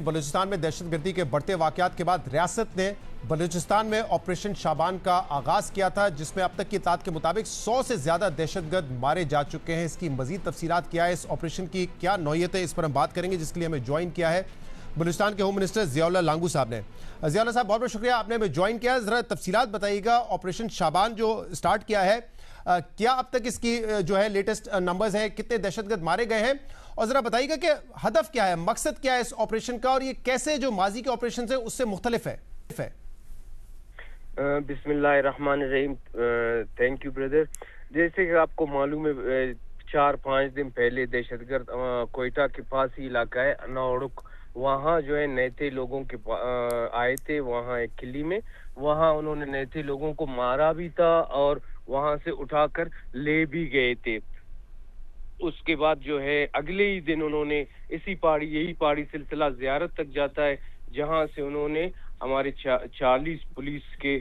बलूचिस्तान में दहशतगर्दी के बढ़ते वाकयात के बाद रियासत ने बलूचिस्तान में ऑपरेशन शाबान का आगाज किया था, जिसमें अब तक की इत्तलात के मुताबिक 100 से ज्यादा दहशतगर्द मारे जा चुके हैं। इसकी मजीद तफसीलात क्या है, इस ऑपरेशन की क्या नौयत है, इस पर हम बात करेंगे, जिसके लिए हमें ज्वाइन किया है बलूचिस्तान के होम मिनिस्टर ज़ियाउल्लाह लांगू साहब ने। ज़ियाउल्लाह साहब, बहुत बहुत शुक्रिया, आपने हमें ज्वाइन किया। ज़रा तफसीलात बताइएगा, ऑपरेशन शाबान जो स्टार्ट किया है, क्या अब तक इसकी जो है लेटेस्ट नंबर्स हैं, कितने दहशतगर्द मारे गए हैं, और ज़रा बताइएगा कि हदफ क्या है, मकसद क्या है इस ऑपरेशन का, और ये कैसे जो माजी के ऑपरेशन है उससे मुख्तलिफ है। बिस्मिल्लाहिर्रहमानिर्रहीम। Thank you brother. जैसे कि आपको मालूम है, 4-5 दिन पहले दहशतगर्द कोयटा के पास ही इलाका है अनाउरुक, वहाँ जो है नैते लोगों के आए थे, वहाँ एक किली में, वहाँ उन्होंने नैते लोगों को मारा भी था और वहाँ से उठाकर ले भी गए थे। उसके बाद जो है अगले ही दिन उन्होंने यही पहाड़ी सिलसिला ज़ियारत तक जाता है, जहाँ से उन्होंने हमारे 40 पुलिस के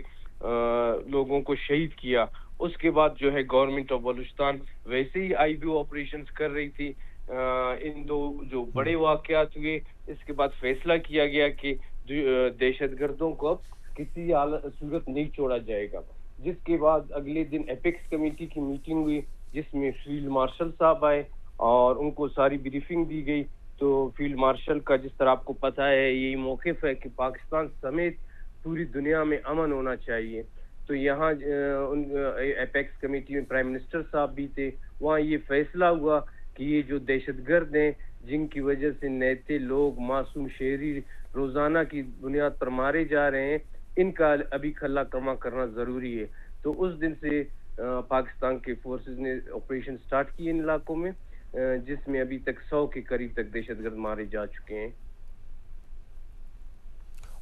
लोगों को शहीद किया। उसके बाद जो है गवर्नमेंट ऑफ बलूचिस्तान वैसे ही IBO ऑपरेशंस कर रही थी। इन दो जो बड़े वाकयात हुए, इसके बाद फैसला किया गया कि दहशतगर्दों को अब किसी सूरत नहीं छोड़ा जाएगा, जिसके बाद अगले दिन एपेक्स कमेटी की मीटिंग हुई, जिसमें फील्ड मार्शल साहब आए और उनको सारी ब्रीफिंग दी गई। तो फील्ड मार्शल का, जिस तरह आपको पता है, यही मौक़िफ़ है कि पाकिस्तान समेत पूरी दुनिया में अमन होना चाहिए। तो यहाँ एपेक्स कमेटी में प्राइम मिनिस्टर साहब भी थे, वहाँ ये फैसला हुआ कि ये जो दहशतगर्द हैं, जिनकी वजह से नैते लोग, मासूम शहरी रोज़ाना की बुनियाद पर मारे जा रहे हैं, इनका अभी खला कमा करना ज़रूरी है। तो उस दिन से पाकिस्तान के फोर्सेस ने ऑपरेशन स्टार्ट किए इन इलाकों में, जिसमें अभी तक 100 के करीब तक दहशतगर्द मारे जा चुके हैं।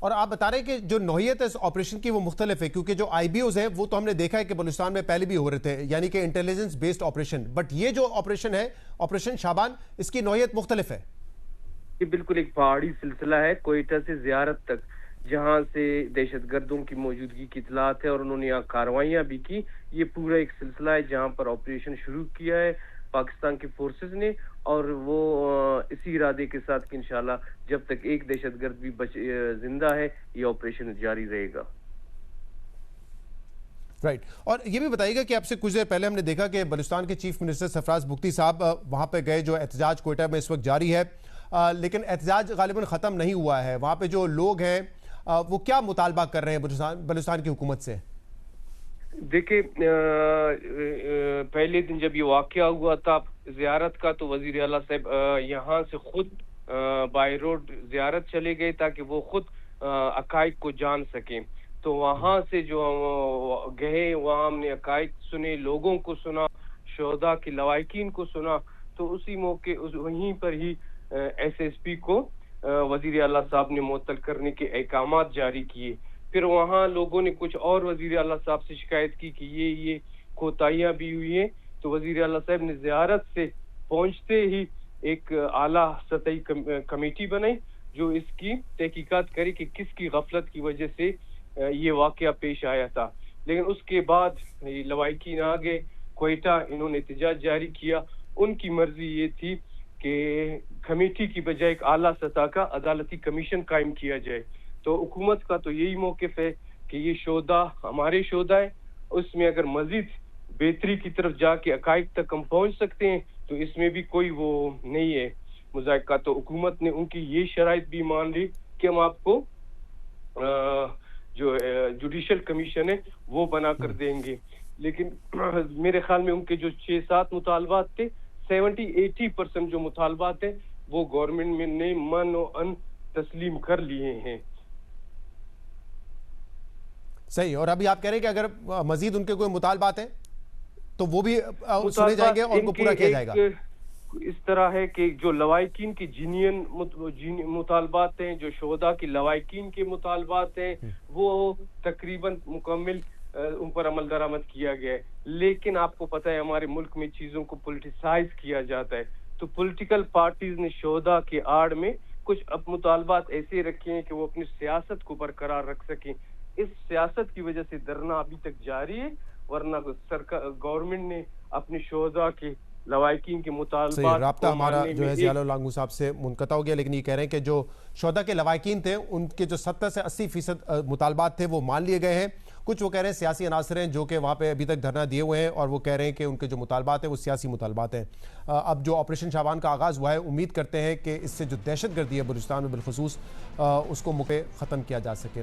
और आप बता रहे हैं कि जो नौयत है इस ऑपरेशन की वो मुख्तलिफ है, क्योंकि जो IBOs है वो तो हमने देखा है कि बलूचिस्तान में पहले भी हो रहे थे, यानी कि इंटेलिजेंस बेस्ड ऑपरेशन, बट ये जो ऑपरेशन है, ऑपरेशन शाबान, इसकी नौयत मुख्तलिफ है। ये बिल्कुल एक पहाड़ी सिलसिला है, कोयटा से ज़ियारत तक, जहाँ से दहशतगर्दों की मौजूदगी की इत्तलात है और उन्होंने यहाँ कार्रवाइयाँ भी की। ये पूरा एक सिलसिला है जहाँ पर ऑपरेशन शुरू किया है पाकिस्तान की फोर्सेस ने, और वो इसी इरादे के साथ कि इंशाल्लाह जब तक एक दहशतगर्द भी जिंदा है, ये ऑपरेशन जारी रहेगा। राइट। और ये भी बताइएगा कि आपसे कुछ देर पहले हमने देखा कि बलूचिस्तान के चीफ मिनिस्टर सरफराज बुगटी साहब वहाँ पे गए, जो एहतजाज कोयटा में इस वक्त जारी है, लेकिन एहतजाज गालिबन ख़त्म नहीं हुआ है। वहाँ पे जो लोग हैं वो क्या मुतालबा कर रहे हैं बलूचिस्तान की हुकूमत से? देखिए, पहले दिन जब ये वाकया हुआ था ज़ियारत का, तो वज़ीर आला साहब यहाँ से खुद बाय रोड ज़ियारत चले गए ताकि वो खुद अकाइद को जान सकें। तो वहाँ से जो गए, वहाँ हमने अकाइद सुने, लोगों को सुना, शोहदा की लवाहिकीन को सुना। तो उसी मौके वहीं पर ही SSP को वज़ीर आला साहब ने मुअत्तल करने के अहकामात जारी किए। फिर वहाँ लोगों ने कुछ और वज़ीर आला साहब से शिकायत की कि ये कोताहियाँ भी हुई हैं। तो वज़ीर आला साहब ने ज़ियारत से पहुँचते ही एक आला सतही कमेटी बनाई, जो इसकी तहकीकात करे कि किसकी गफलत की वजह से ये वाक़या पेश आया था। लेकिन उसके बाद लवाहिकीन आ गए कोयटा, इन्होंने एहतजाज जारी किया। उनकी मर्जी ये थी कि कमेटी की बजाय एक आला सतह का अदालती कमीशन कायम किया जाए। तो हुकूमत का तो यही मौक़िफ़ है कि ये शोधा हमारे शोधा है, उसमें अगर मज़ीद बेहतरी की तरफ जाके अकाइद तक हम पहुँच सकते हैं, तो इसमें भी कोई वो नहीं है मुज़ायक़ा। तो हुकूमत ने उनकी ये शराइत भी मान ली कि हम आपको जो जुडिशल कमीशन है वो बना कर देंगे। लेकिन मेरे ख्याल में उनके जो 6-7 मुतालबात थे, 70-80% जो मुतालबात हैं वो गवर्नमेंट में ने मन और अन तस्लीम कर लिए हैं। सही। और अभी आप कह रहे हैं कि अगर मजीद उनके कोई मुतालबात हैं तो वो भी सुने जाएंगे और उनको पूरा किया जाएगा। इस तरह है कि जो लवाहिकीन की जिनियन मुतालबात हैं, जो शोहदा की लवाहिकीन के मुतालबात हैं, वो तकरीबन मुकम्मल उन पर अमल दरामद किया गया है। लेकिन आपको पता है हमारे मुल्क में चीज़ों को पॉलिटिसाइज किया जाता है। तो पॉलिटिकल पार्टीज ने शोहदा के आड़ में कुछ अब मुतालबात ऐसे रखे हैं कि वो अपनी सियासत को बरकरार रख सकें। इस सियासत की वजह से धरना अभी तक जारी है, वरना सरकार गवर्नमेंट ने अपने शोहदा के लवाकिन के सही मुतालबात राब्ता को हमारा मानने जो में है एक ज़ियाउल लांगू साहब से मुनक़ता हो गया, लेकिन ये कह रहे हैं कि जो शोहदा के लवाकिन थे उनके जो 70 से 80% मुतालबात थे वो मान लिए गए हैं। कुछ वो कह रहे हैं सियासी अनासर हैं जो कि वहाँ पे अभी तक धरना दिए हुए हैं और वो कह रहे हैं कि उनके जो मुतालबात हैं वो सियासी मुतालबात हैं। अब जो ऑपरेशन शाबान का आगाज़ हुआ है, उम्मीद करते हैं कि इससे जो दहशत गर्दी है बलूचिस्तान में बिलखुसूस उसको ख़त्म किया जा सके।